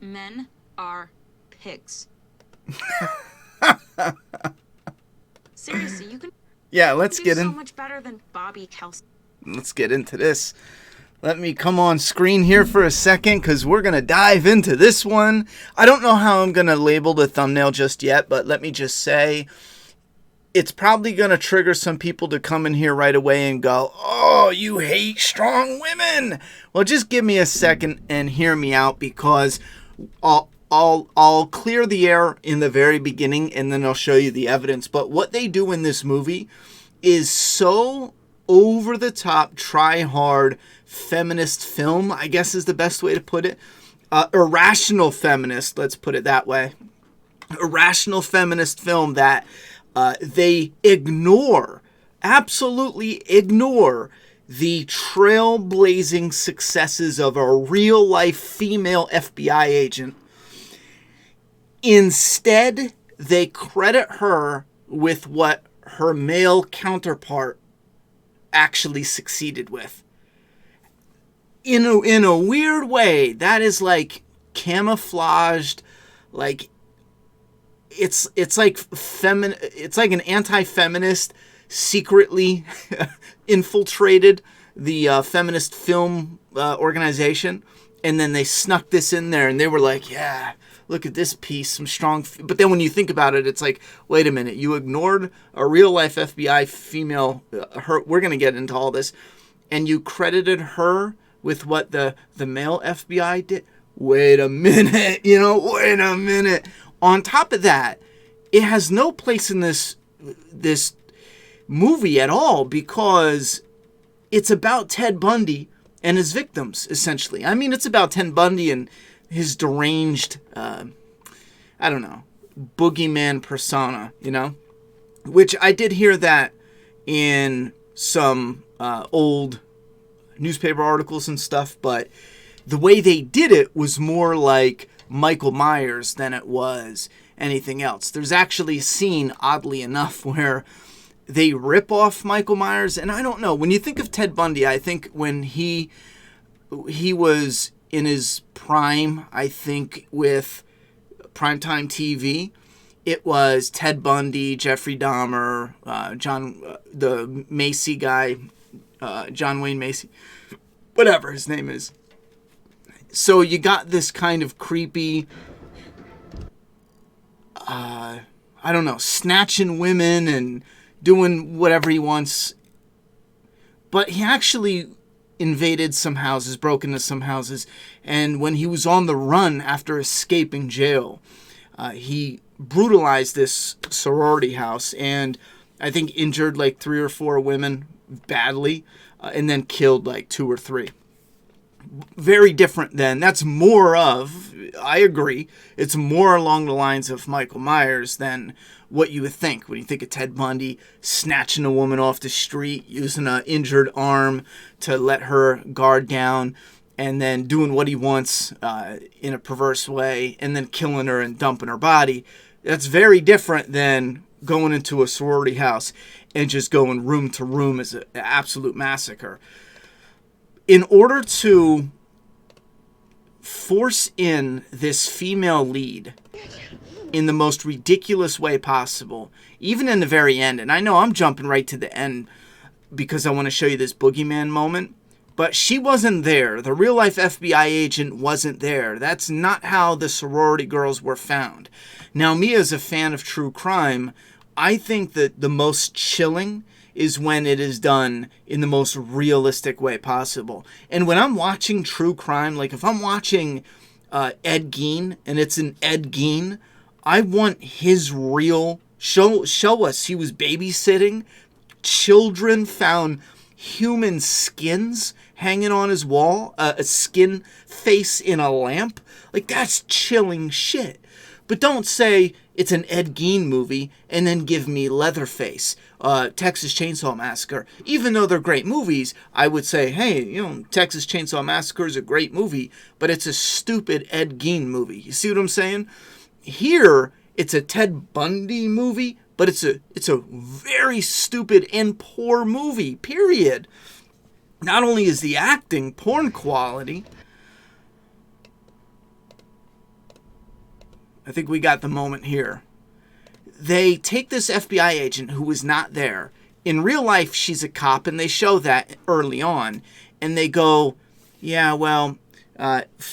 Men are pigs. Seriously, you can Yeah, let's do get so in. much better than Bobby Kelsey. Let's get into this. Let me come on screen here for a second because we're going to dive into this one. I don't know how I'm going to label the thumbnail just yet, but let me just say it's probably going to trigger some people to come in here right away and go, oh, you hate strong women. Well, just give me a second and hear me out because I'll clear the air in the very beginning and then I'll show you the evidence. But what they do in this movie is so over the top, try hard feminist film, I guess is the best way to put it. Irrational feminist, let's put it that way. Irrational feminist film that they absolutely ignore the trailblazing successes of a real life female FBI agent. Instead, they credit her with what her male counterpart actually succeeded with. In a weird way, that is like camouflaged, like it's like it's like an anti-feminist secretly infiltrated the feminist film organization, and then they snuck this in there and they were like, yeah, look at this piece, some strong but then when you think about it, it's like, wait a minute, you ignored a real life FBI female, her, we're going to get into all this, and you credited her with what the male FBI did. Wait a minute, wait a minute. On top of that, it has no place in this movie at all because it's about Ted Bundy and his victims, essentially. I mean, it's about Ted Bundy and his deranged, boogeyman persona, which I did hear that in some old newspaper articles and stuff, but the way they did it was more like Michael Myers than it was anything else. There's actually a scene, oddly enough, where they rip off Michael Myers, and I don't know, when you think of Ted Bundy, I think when he was in his prime, I think with primetime TV, it was Ted Bundy, Jeffrey Dahmer, the Macy guy, John Wayne Macy, whatever his name is. So you got this kind of creepy, snatching women and doing whatever he wants. But he actually invaded some houses, broke into some houses, and when he was on the run after escaping jail, he brutalized this sorority house and I think injured like 3 or 4 women badly, and then killed like 2 or 3. Very different than, that's more of, I agree, it's more along the lines of Michael Myers than what you would think when you think of Ted Bundy snatching a woman off the street, using an injured arm to let her guard down, and then doing what he wants in a perverse way, and then killing her and dumping her body. That's very different than going into a sorority house and just going room to room as an absolute massacre. In order to force in this female lead in the most ridiculous way possible, even in the very end, and I know I'm jumping right to the end because I want to show you this Boogeyman moment, but she wasn't there. The real life FBI agent wasn't there. That's not how the sorority girls were found. Now, me as a fan of true crime, I think that the most chilling is when it is done in the most realistic way possible. And when I'm watching true crime, like if I'm watching Ed Gein and it's an Ed Gein, I want his real show us he was babysitting children, found human skins hanging on his wall, a skin face in a lamp. Like, that's chilling shit. But don't say it's an Ed Gein movie and then give me Leatherface, Texas Chainsaw Massacre. Even though they're great movies, I would say, hey, Texas Chainsaw Massacre is a great movie, but it's a stupid Ed Gein movie. You see what I'm saying? Here, it's a Ted Bundy movie, but it's a very stupid and poor movie, period. Not only is the acting porn quality, I think we got the moment here. They take this FBI agent who was not there. In real life, she's a cop, and they show that early on. And they go, yeah, well,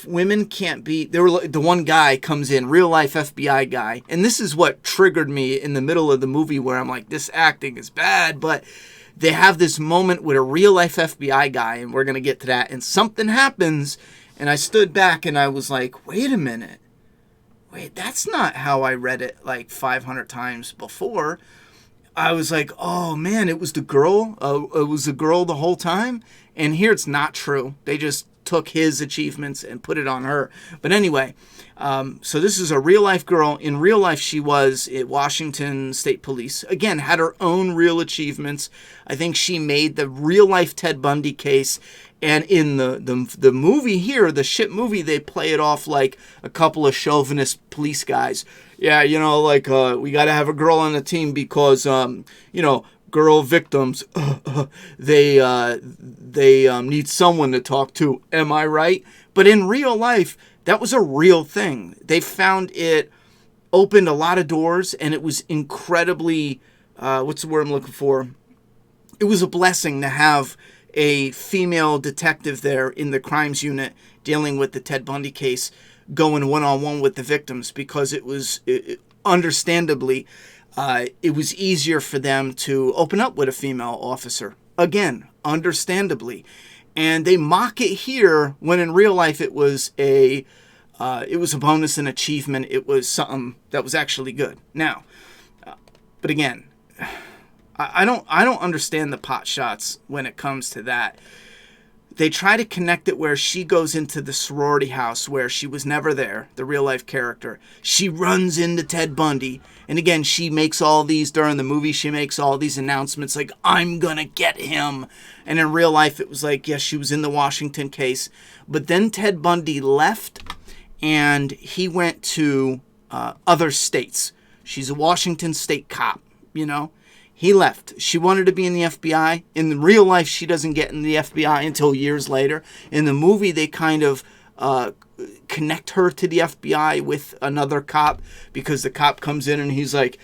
women can't be... The one guy comes in, real-life FBI guy. And this is what triggered me in the middle of the movie where I'm like, this acting is bad. But they have this moment with a real-life FBI guy, and we're going to get to that. And something happens, and I stood back, and I was like, wait a minute. Wait, that's not how I read it like 500 times before. I was like, oh man, it was the girl. It was the girl the whole time. And here it's not true. They just took his achievements and put it on her. But anyway, so this is a real life girl. In real life, she was at Washington State Police. Again, had her own real achievements. I think she made the real life Ted Bundy case. And in the movie here, the shit movie, they play it off like a couple of chauvinist police guys. Yeah, you know, like, we got to have a girl on the team because, you know, girl victims, they need someone to talk to. Am I right? But in real life, that was a real thing. They found it opened a lot of doors, and it was incredibly, what's the word I'm looking for? It was a blessing to have a female detective there in the crimes unit dealing with the Ted Bundy case, going one-on-one with the victims, because it was, understandably, it was easier for them to open up with a female officer. Again, understandably. And they mock it here when in real life it was a bonus and achievement. It was something that was actually good. Now, but again, I don't understand the pot shots when it comes to that. They try to connect it where she goes into the sorority house where she was never there, the real life character. She runs into Ted Bundy. And again, she makes all these, during the movie, she makes all these announcements like, I'm gonna get him. And in real life, it was like, yes, she was in the Washington case. But then Ted Bundy left and he went to other states. She's a Washington state cop, you know. He left. She wanted to be in the FBI. In real life, she doesn't get in the FBI until years later. In the movie, they kind of connect her to the FBI with another cop, because the cop comes in and he's like,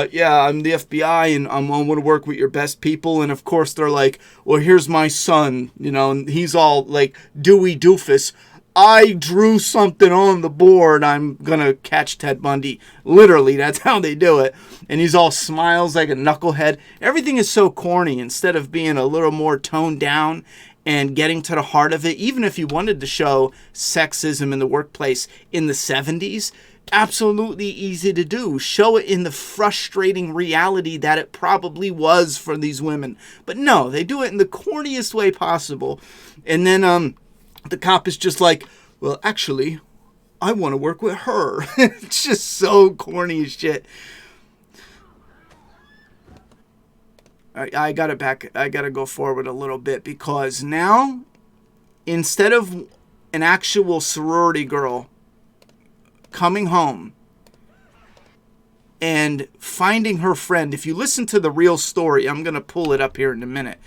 yeah, I'm the FBI and I want to work with your best people. And of course, they're like, well, here's my son, you know, and he's all like, Dewey Doofus. I drew something on the board. I'm going to catch Ted Bundy. Literally, that's how they do it. And he's all smiles like a knucklehead. Everything is so corny instead of being a little more toned down and getting to the heart of it. Even if you wanted to show sexism in the workplace in the 70s, absolutely easy to do. Show it in the frustrating reality that it probably was for these women. But no, they do it in the corniest way possible. And then, the cop is just like, well, actually, I want to work with her. It's just so corny as shit. I got to go forward a little bit, because now, instead of an actual sorority girl coming home and finding her friend, if you listen to the real story, I'm going to pull it up here in a minute,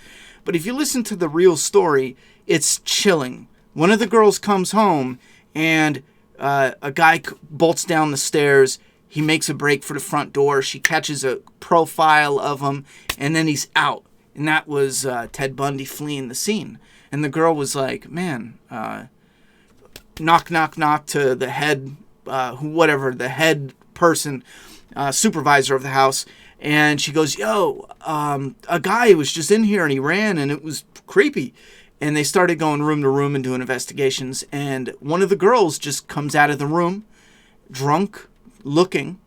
but if you listen to the real story, it's chilling. One of the girls comes home, and a guy bolts down the stairs. He makes a break for the front door. She catches a profile of him, and then he's out. And that was Ted Bundy fleeing the scene. And the girl was like, man, knock, knock, knock to the head, the head person, supervisor of the house. And she goes, yo, a guy was just in here, and he ran, and it was creepy. And they started going room to room and doing investigations. And one of the girls just comes out of the room, drunk, looking,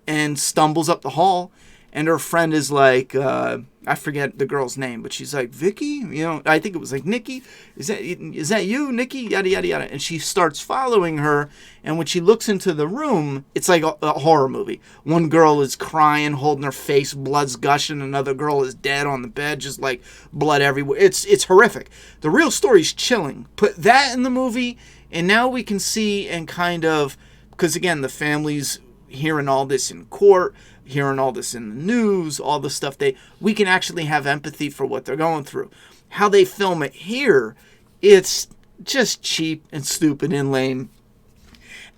and stumbles up the hall. And her friend is like, I forget the girl's name, but she's like, Vicky? You know, I think it was like, Nikki? Is that you, Nikki? Yada, yada, yada. And she starts following her. And when she looks into the room, it's like a horror movie. One girl is crying, holding her face, blood's gushing. Another girl is dead on the bed, just like blood everywhere. It's horrific. The real story's chilling. Put that in the movie, and now we can see and kind of, because again, the family's hearing all this in court, hearing all this in the news, all the stuff, we can actually have empathy for what they're going through. How they film it here, it's just cheap and stupid and lame.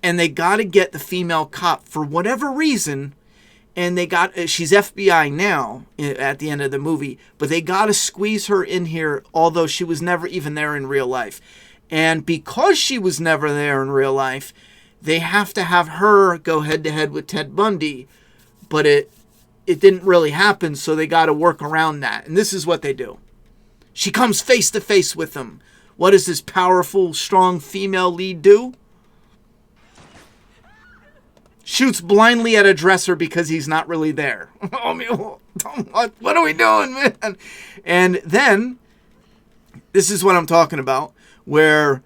and they got to get the female cop for whatever reason. And she's FBI now at the end of the movie, but they got to squeeze her in here, although she was never even there in real life. And because she was never there in real life, they have to have her go head to head with Ted Bundy, but it didn't really happen, so they got to work around that. And this is what they do. She comes face to face with him. What does this powerful, strong female lead do? Shoots blindly at a dresser because he's not really there. I mean, what are we doing, man? And then, this is what I'm talking about, where,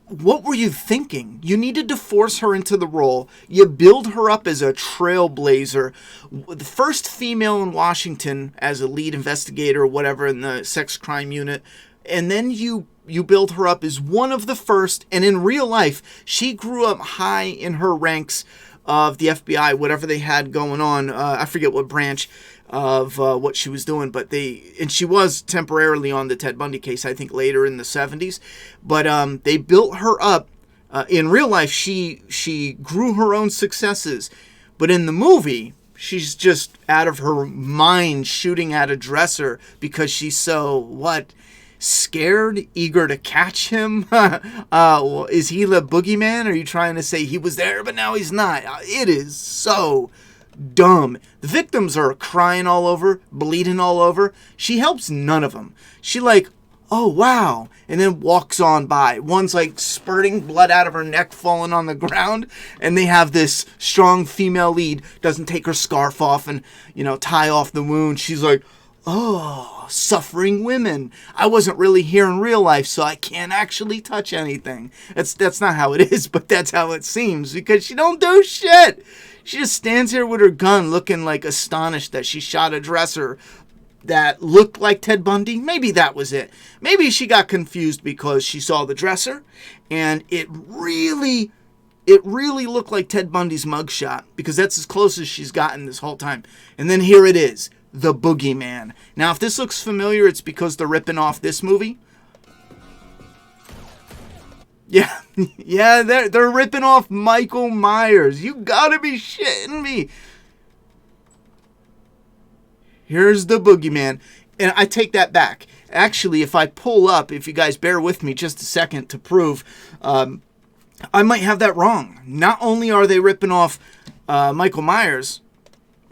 what were you thinking? You needed to force her into the role. You build her up as a trailblazer. The first female in Washington as a lead investigator or whatever in the sex crime unit. And then you build her up as one of the first. And in real life, she grew up high in her ranks of the FBI, whatever they had going on. I forget what branch of what she was doing, but she was temporarily on the Ted Bundy case, I think later in the 70s. But they built her up. In real life, she grew her own successes. But in the movie, she's just out of her mind shooting at a dresser because she's so, scared, eager to catch him? Is he the boogeyman? Are you trying to say he was there, but now he's not? It is so dumb. The victims are crying all over, bleeding all over. She helps none of them. She oh, wow, and then walks on by. One's spurting blood out of her neck, falling on the ground, and they have this strong female lead, doesn't take her scarf off and, tie off the wound. She's like, oh, suffering women. I wasn't really here in real life, so I can't actually touch anything. That's not how it is, but that's how it seems, because she don't do shit. She just stands here with her gun looking astonished that she shot a dresser that looked like Ted Bundy. Maybe that was it. Maybe she got confused because she saw the dresser and it really looked like Ted Bundy's mugshot, because that's as close as she's gotten this whole time. And then here it is. The Boogeyman. Now, if this looks familiar, it's because they're ripping off this movie. Yeah, they're ripping off Michael Myers. You gotta be shitting me. Here's the Boogeyman. And I take that back. Actually, if I pull up, if you guys bear with me just a second to prove, I might have that wrong. Not only are they ripping off Michael Myers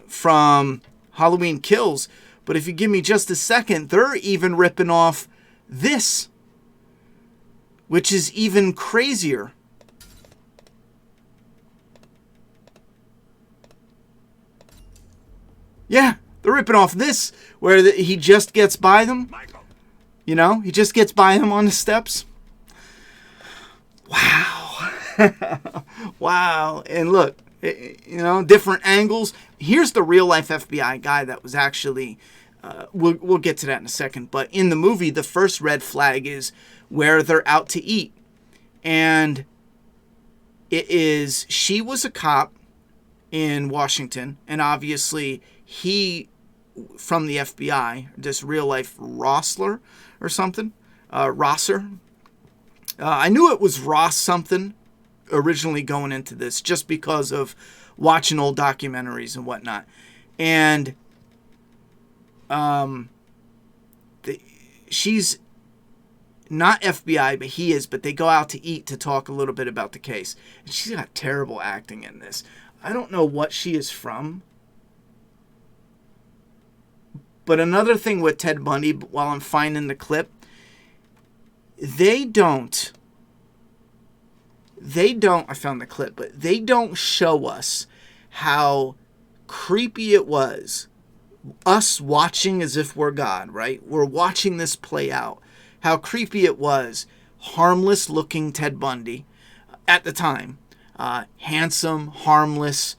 from Halloween Kills, but if you give me just a second, they're even ripping off this, which is even crazier. Yeah, they're ripping off this, where he just gets by them. He just gets by them on the steps. Wow. Wow. And look, different angles. Here's the real life FBI guy that was actually, we'll get to that in a second. But in the movie, the first red flag is where they're out to eat. And she was a cop in Washington. And obviously he, from the FBI, this real life Rossler or something, Rosser. I knew it was Ross something originally going into this, just because of watching old documentaries and whatnot. And she's not FBI, but he is, but they go out to eat to talk a little bit about the case. And she's got terrible acting in this. I don't know what she is from. But another thing with Ted Bundy, while I'm finding the clip, I found the clip, but they don't show us how creepy it was. Us watching as if we're God, right? We're watching this play out. How creepy it was. Harmless looking Ted Bundy at the time. Handsome, harmless.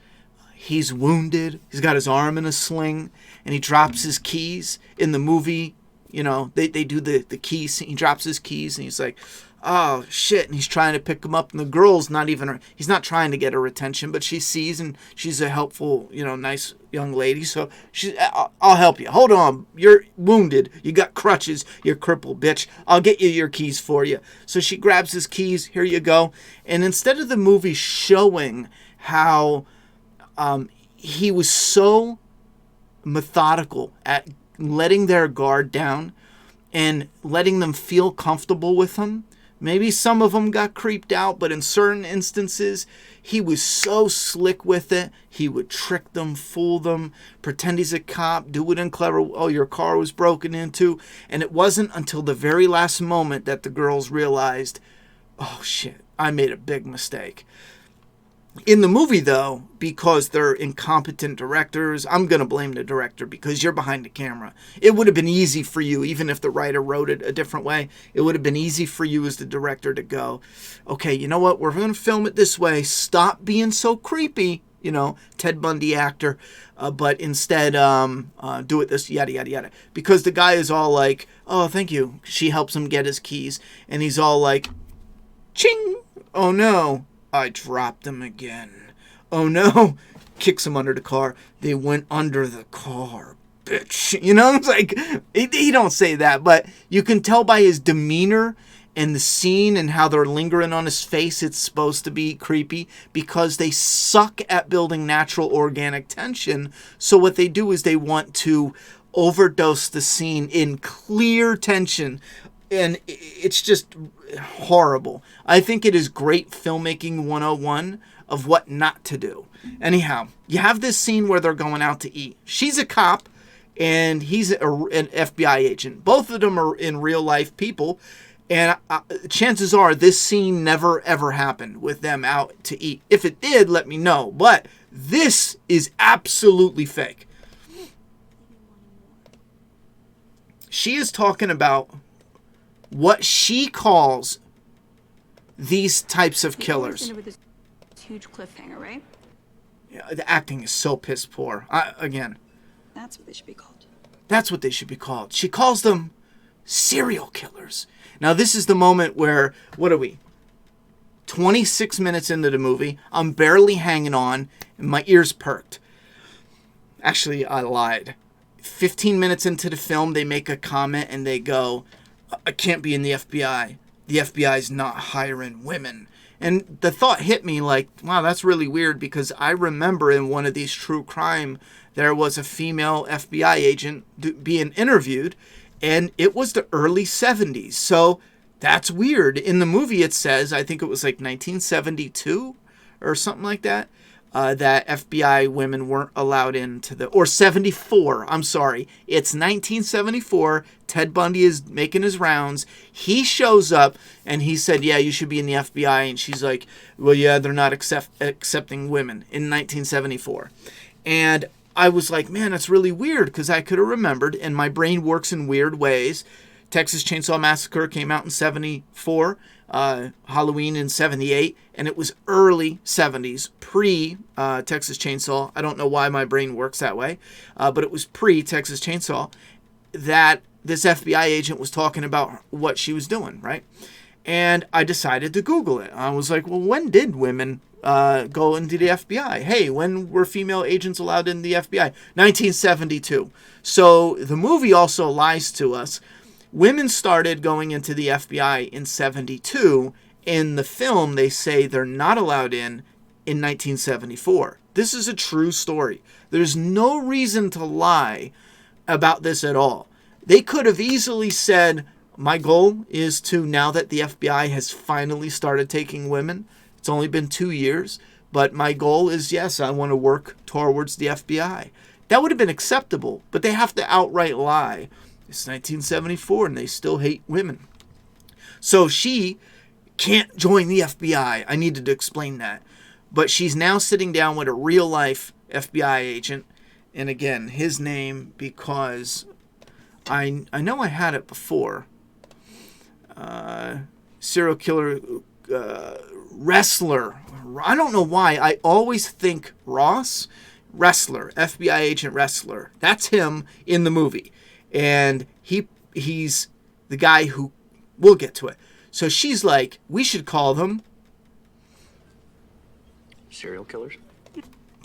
He's wounded. He's got his arm in a sling, and he drops his keys in the movie. They do the keys. He drops his keys, and he's like, oh shit, and he's trying to pick him up, and the girl's not even, he's not trying to get her attention, but she sees, and she's a helpful, nice young lady, so I'll help you. Hold on, you're wounded, you got crutches, you crippled bitch. I'll get you your keys for you. So she grabs his keys, here you go. And instead of the movie showing how he was so methodical at letting their guard down and letting them feel comfortable with him. Maybe some of them got creeped out, but in certain instances, he was so slick with it. He would trick them, fool them, pretend he's a cop, do it in clever, oh, your car was broken into. And it wasn't until the very last moment that the girls realized, oh shit, I made a big mistake. In the movie, though, because they're incompetent directors, I'm going to blame the director because you're behind the camera. It would have been easy for you, even if the writer wrote it a different way, it would have been easy for you as the director to go, okay, you know what, we're going to film it this way. Stop being so creepy, Ted Bundy actor, but instead do it this, yada, yada, yada. Because the guy is all like, oh, thank you. She helps him get his keys. And he's all like, ching, oh no. I dropped him again. Oh no. Kicks him under the car. They went under the car, bitch. It's like, he don't say that, but you can tell by his demeanor and the scene and how they're lingering on his face, it's supposed to be creepy because they suck at building natural organic tension. So what they do is they want to overdose the scene in clear tension. And it's just horrible. I think it is great filmmaking 101 of what not to do. Anyhow, you have this scene where they're going out to eat. She's a cop, and he's an FBI agent. Both of them are in real life people, and chances are this scene never ever happened with them out to eat. If it did, let me know. But this is absolutely fake. She is talking about what she calls these types of killers. With this huge cliffhanger, right? Yeah, the acting is so piss poor. Again. That's what they should be called. That's what they should be called. She calls them serial killers. Now this is the moment where, what are we? 26 minutes into the movie. I'm barely hanging on, and my ears perked. Actually, I lied. 15 minutes into the film, they make a comment and they go, I can't be in the FBI. The FBI is not hiring women. And the thought hit me like, wow, that's really weird because I remember in one of these true crime, there was a female FBI agent being interviewed, and it was the early 70s. So that's weird. In the movie, it says, I think it was like 1972 or something like that. That FBI women weren't allowed into or 74, I'm sorry. It's 1974. Ted Bundy is making his rounds. He shows up and he said, yeah, you should be in the FBI. And she's like, well, yeah, they're not accepting women in 1974. And I was like, man, that's really weird because I could have remembered, and my brain works in weird ways. Texas Chainsaw Massacre came out in 74. Halloween in 78, and it was early 70s, pre-Texas Chainsaw. I don't know why my brain works that way, but it was pre-Texas Chainsaw that this FBI agent was talking about what she was doing, right? And I decided to Google it. I was like, well, when did women go into the FBI? Hey, when were female agents allowed in the FBI? 1972. So the movie also lies to us. Women started going into the FBI in 72. In the film, they say they're not allowed in 1974. This is a true story. There's no reason to lie about this at all. They could have easily said, my goal is to, now that the FBI has finally started taking women, it's only been 2 years, but my goal is, yes, I want to work towards the FBI. That would have been acceptable, but they have to outright lie. It's 1974 and they still hate women. So she can't join the FBI. I needed to explain that. But she's now sitting down with a real life FBI agent. And again, his name, because I know I had it before. Serial killer wrestler. I don't know why. I always think Ross. Wrestler. FBI agent wrestler. That's him in the movie. And he's the guy who, we'll get to it. So she's like, we should call them Serial killers?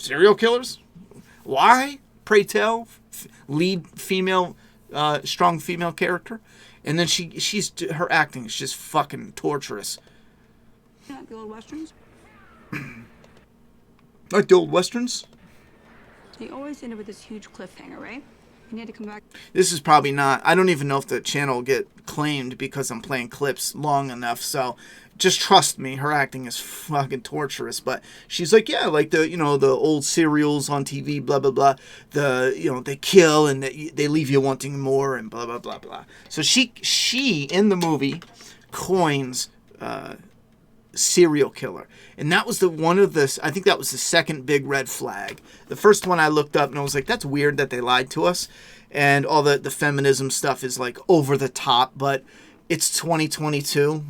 serial killers. Why? Pray tell. Lead female, strong female character. And then her acting is just fucking torturous. Yeah, the old westerns. Like the old westerns? They always ended with this huge cliffhanger, right? You need to come back. This is probably not... I don't even know if the channel will get claimed because I'm playing clips long enough. So just trust me. Her acting is fucking torturous. But she's like, yeah, like the old serials on TV, blah, blah, blah. They kill and they leave you wanting more and blah, blah, blah, blah. So she in the movie coins... serial killer, and that was I think that was the second big red flag. The first one I looked up and I was like, that's weird that they lied to us, and all the feminism stuff is like over the top, but it's 2022.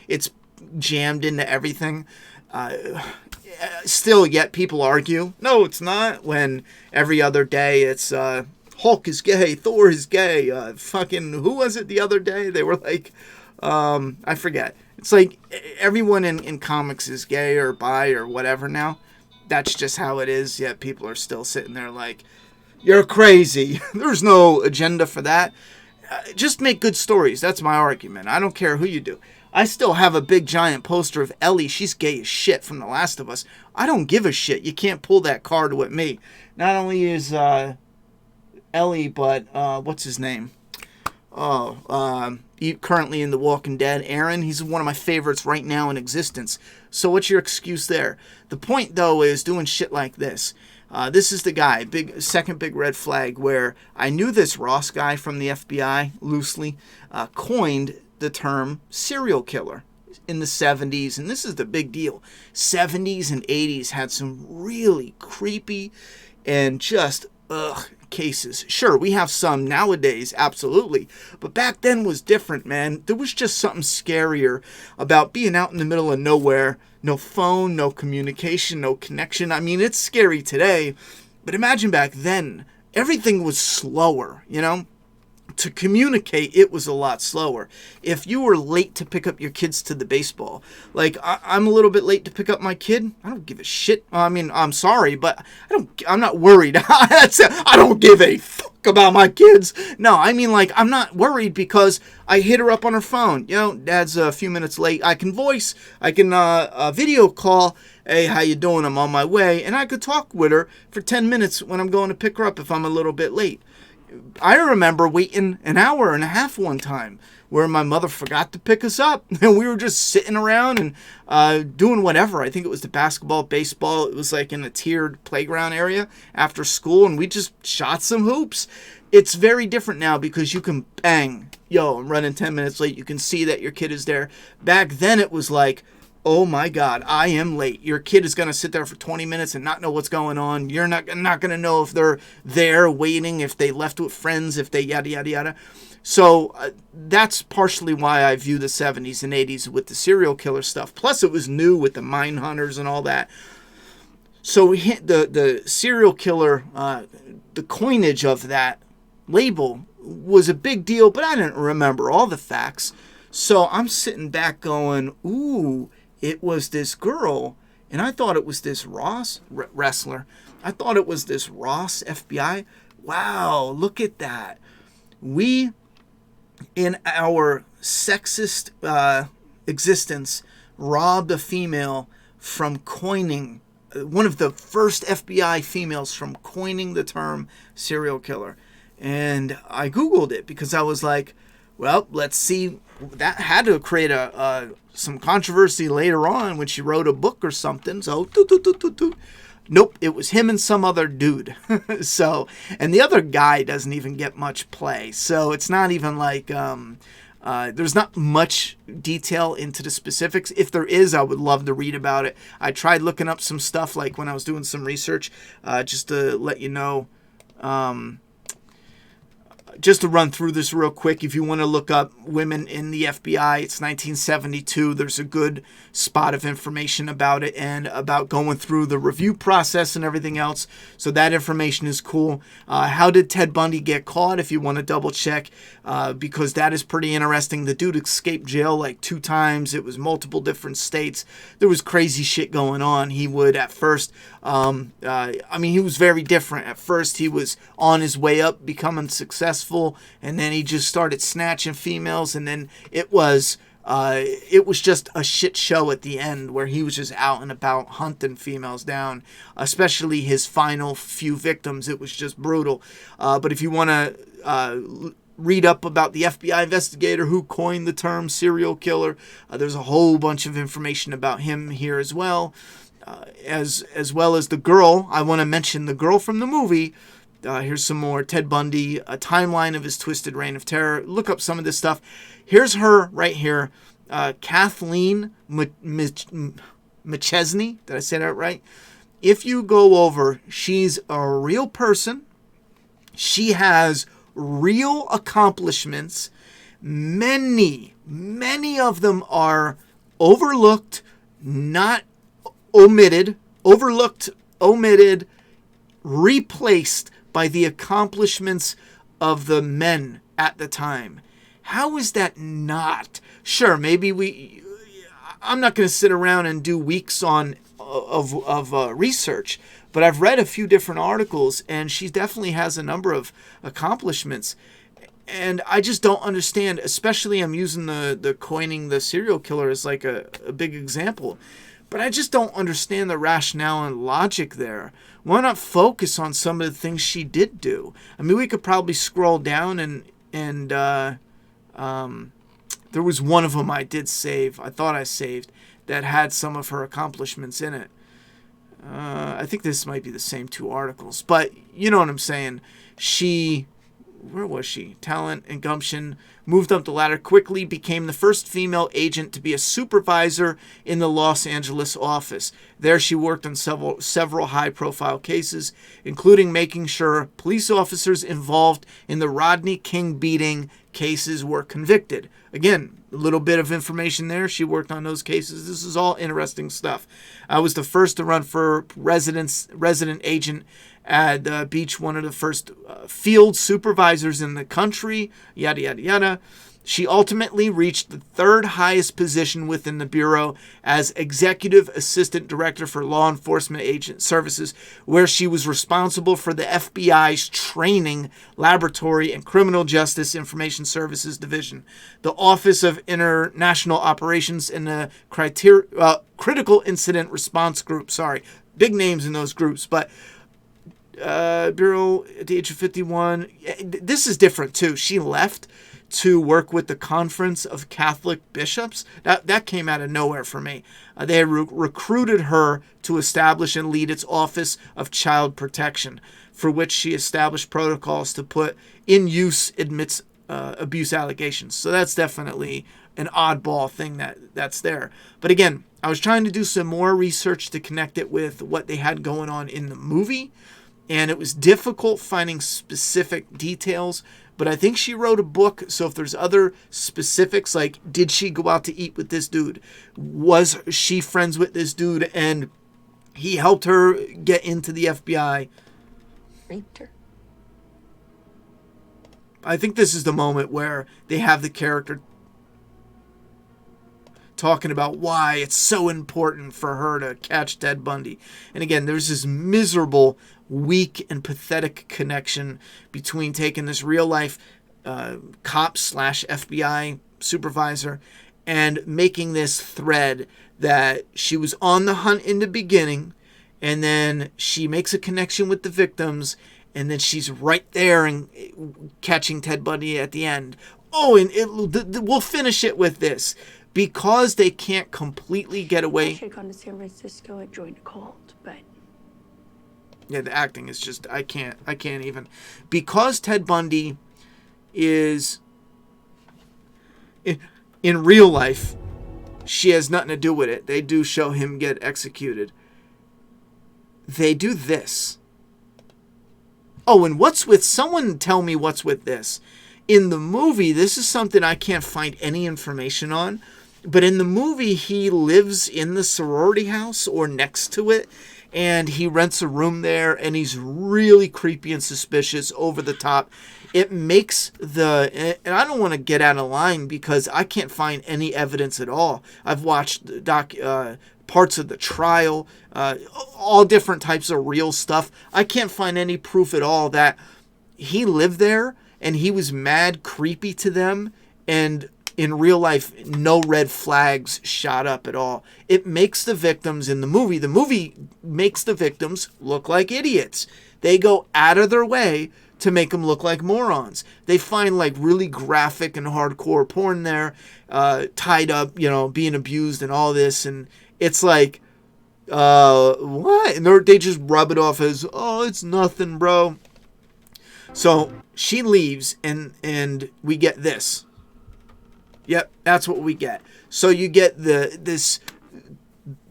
It's jammed into everything. Still, yet people argue, no, it's not, when every other day it's Hulk is gay, Thor is gay, fucking who was it the other day? They were like, I forget. It's like everyone in comics is gay or bi or whatever now. That's just how it is, yet people are still sitting there like, you're crazy. There's no agenda for that. Just make good stories. That's my argument. I don't care who you do. I still have a big giant poster of Ellie. She's gay as shit from The Last of Us. I don't give a shit. You can't pull that card with me. Not only is Ellie, but what's his name? Currently in The Walking Dead, Aaron, he's one of my favorites right now in existence. So what's your excuse there? The point, though, is doing shit like this. This is the guy, second big red flag, where I knew this Ross guy from the FBI, loosely, coined the term serial killer in the 70s, and this is the big deal. 70s and 80s had some really creepy and just, cases. Sure, we have some nowadays, absolutely. But back then was different, man. There was just something scarier about being out in the middle of nowhere. No phone, no communication, no connection. I mean, it's scary today, but imagine back then, everything was slower, To communicate, it was a lot slower. If you were late to pick up your kids to the baseball, like I'm a little bit late to pick up my kid, I don't give a shit. I mean, I'm sorry, but I'm not worried. I don't give a fuck about my kids. No, I mean, like, I'm not worried because I hit her up on her phone. Dad's a few minutes late. I can video call. Hey, how you doing? I'm on my way. And I could talk with her for 10 minutes when I'm going to pick her up if I'm a little bit late. I remember waiting an hour and a half one time where my mother forgot to pick us up and we were just sitting around and doing whatever. I think it was the basketball, baseball. It was like in a tiered playground area after school, and we just shot some hoops. It's very different now because you can bang, I'm running 10 minutes late. You can see that your kid is there. Back then it was like, oh my God, I am late. Your kid is going to sit there for 20 minutes and not know what's going on. You're not going to know if they're there waiting, if they left with friends, if they yada, yada, yada. So that's partially why I view the 70s and 80s with the serial killer stuff. Plus it was new with the mine hunters and all that. So the serial killer, the coinage of that label was a big deal, but I didn't remember all the facts. So I'm sitting back going, ooh, it was this girl, and I thought it was this Ross wrestler. I thought it was this Ross FBI. Wow, look at that. We, in our sexist existence, robbed a female from coining, one of the first FBI females from coining the term serial killer. And I Googled it because I was like, well, let's see. That had to create some controversy later on when she wrote a book or something. So, nope, it was him and some other dude. So, and the other guy doesn't even get much play. So it's not even like there's not much detail into the specifics. If there is, I would love to read about it. I tried looking up some stuff like when I was doing some research, just to let you know. just to run through this real quick, if you want to look up women in the FBI, it's 1972. There's a good spot of information about it and about going through the review process and everything else. So that information is cool. How did Ted Bundy get caught, if you want to double check, because that is pretty interesting. The dude escaped jail like 2 times. It was multiple different states. There was crazy shit going on. He would at first, he was very different. At first, he was on his way up, becoming successful, and then he just started snatching females, and then it was just a shit show at the end where he was just out and about hunting females down, especially his final few victims. It was just brutal. But if you want to read up about the FBI investigator who coined the term serial killer, there's a whole bunch of information about him here as well. As well as the girl. I want to mention the girl from the movie. Here's some more. Ted Bundy, a timeline of his twisted reign of terror. Look up some of this stuff. Here's her right here. Kathleen McChesney. Did I say that right? If you go over, she's a real person. She has real accomplishments. Many of them are overlooked, not omitted, replaced by the accomplishments of the men at the time. How is that not? Sure, maybe I'm not going to sit around and do weeks of research, but I've read a few different articles, and she definitely has a number of accomplishments. And I just don't understand, especially I'm using the coining the serial killer as like a big example. But I just don't understand the rationale and logic there. Why not focus on some of the things she did do? I mean, we could probably scroll down and there was one of them I did save. I thought I saved that had some of her accomplishments in it. I think this might be the same 2 articles, but you know what I'm saying. Where was she? Talent and gumption. Moved up the ladder quickly, became the first female agent to be a supervisor in the Los Angeles office. There she worked on several high-profile cases, including making sure police officers involved in the Rodney King beating cases were convicted. Again, a little bit of information there. She worked on those cases. This is all interesting stuff. I was the first to run for resident agent at Beach, one of the first field supervisors in the country, yada, yada, yada. She ultimately reached the 3rd highest position within the Bureau as Executive Assistant Director for Law Enforcement Agent Services, where she was responsible for the FBI's Training, Laboratory, and Criminal Justice Information Services Division, the Office of International Operations, and the Critical Incident Response Group. Sorry, big names in those groups, but Bureau at the age of 51. This is different too. She left to work with the Conference of Catholic Bishops. That came out of nowhere for me. They had recruited her to establish and lead its Office of Child Protection, for which she established protocols to put in use admits abuse allegations. So that's definitely an oddball thing that's there. But again, I was trying to do some more research to connect it with what they had going on in the movie, and it was difficult finding specific details. But I think she wrote a book, so if there's other specifics, like did she go out to eat with this dude? Was she friends with this dude and he helped her get into the FBI? Raped her. I think this is the moment where they have the character talking about why it's so important for her to catch Ted Bundy. And again, there's this miserable, weak, and pathetic connection between taking this real-life cop / FBI supervisor and making this thread that she was on the hunt in the beginning, and then she makes a connection with the victims, and then she's right there and catching Ted Bundy at the end. Oh, and we'll finish it with this. Because they can't completely get away. I should have gone to San Francisco and joined a cult, but yeah, the acting is just I can't even. Because Ted Bundy is in real life, she has nothing to do with it. They do show him get executed. They do this. Oh, and what's with, someone tell me what's with this. In the movie, this is something I can't find any information on, but in the movie, he lives in the sorority house or next to it, and he rents a room there, and he's really creepy and suspicious, over the top. It makes and I don't want to get out of line because I can't find any evidence at all. I've watched parts of the trial, all different types of real stuff. I can't find any proof at all that he lived there and he was mad creepy to them, and in real life, no red flags shot up at all. It makes the victims in the movie makes the victims look like idiots. They go out of their way to make them look like morons. They find like really graphic and hardcore porn there, tied up, being abused and all this. And it's like, what? And they just rub it off as, oh, it's nothing, bro. So she leaves, and we get this. Yep, that's what we get. So you get the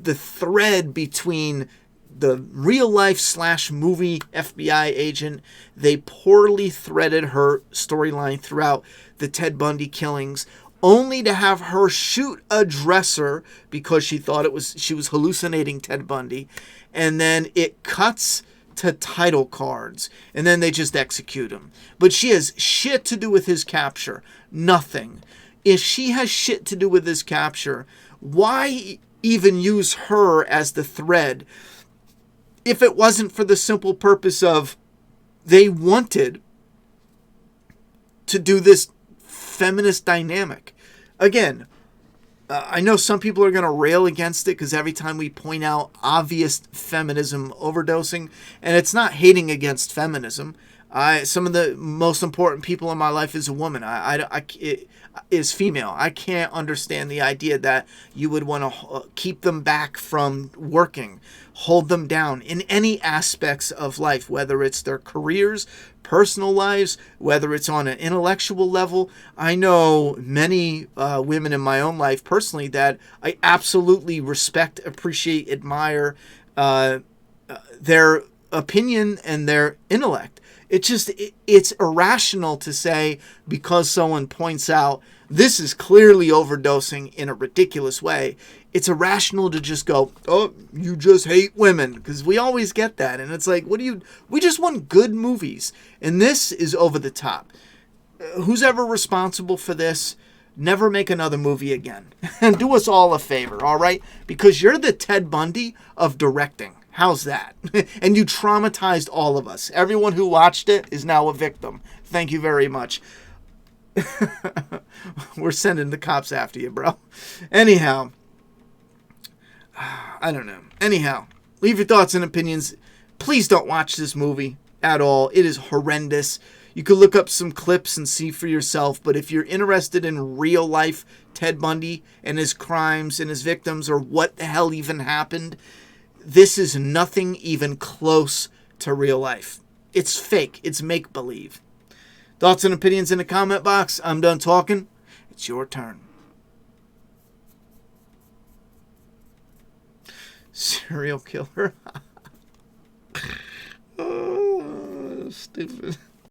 thread between the real life / movie FBI agent. They poorly threaded her storyline throughout the Ted Bundy killings, only to have her shoot a dresser because she thought she was hallucinating Ted Bundy, and then it cuts to title cards, and then they just execute him. But she has shit to do with his capture. Nothing. If she has shit to do with his capture, why even use her as the thread if it wasn't for the simple purpose of they wanted to do this feminist dynamic? Again, I know some people are going to rail against it because every time we point out obvious feminism overdosing, and it's not hating against feminism. Some of the most important people in my life is a woman. Is female. I can't understand the idea that you would want to keep them back from working, hold them down in any aspects of life, whether it's their careers, personal lives, whether it's on an intellectual level. I know many women in my own life personally that I absolutely respect, appreciate, admire their opinion and their intellect. It's irrational to say because someone points out this is clearly overdosing in a ridiculous way. It's irrational to just go, oh, you just hate women, because we always get that. And it's like, we just want good movies. And this is over the top. Who's ever responsible for this? Never make another movie again. And do us all a favor, all right? Because you're the Ted Bundy of directing. How's that? And you traumatized all of us. Everyone who watched it is now a victim. Thank you very much. We're sending the cops after you, bro. Anyhow, I don't know. Anyhow, leave your thoughts and opinions. Please don't watch this movie at all. It is horrendous. You could look up some clips and see for yourself, but if you're interested in real life Ted Bundy and his crimes and his victims, or what the hell even happened, this is nothing even close to real life. It's fake. It's make-believe. Thoughts and opinions in the comment box. I'm done talking. It's your turn. Serial killer. Oh, stupid.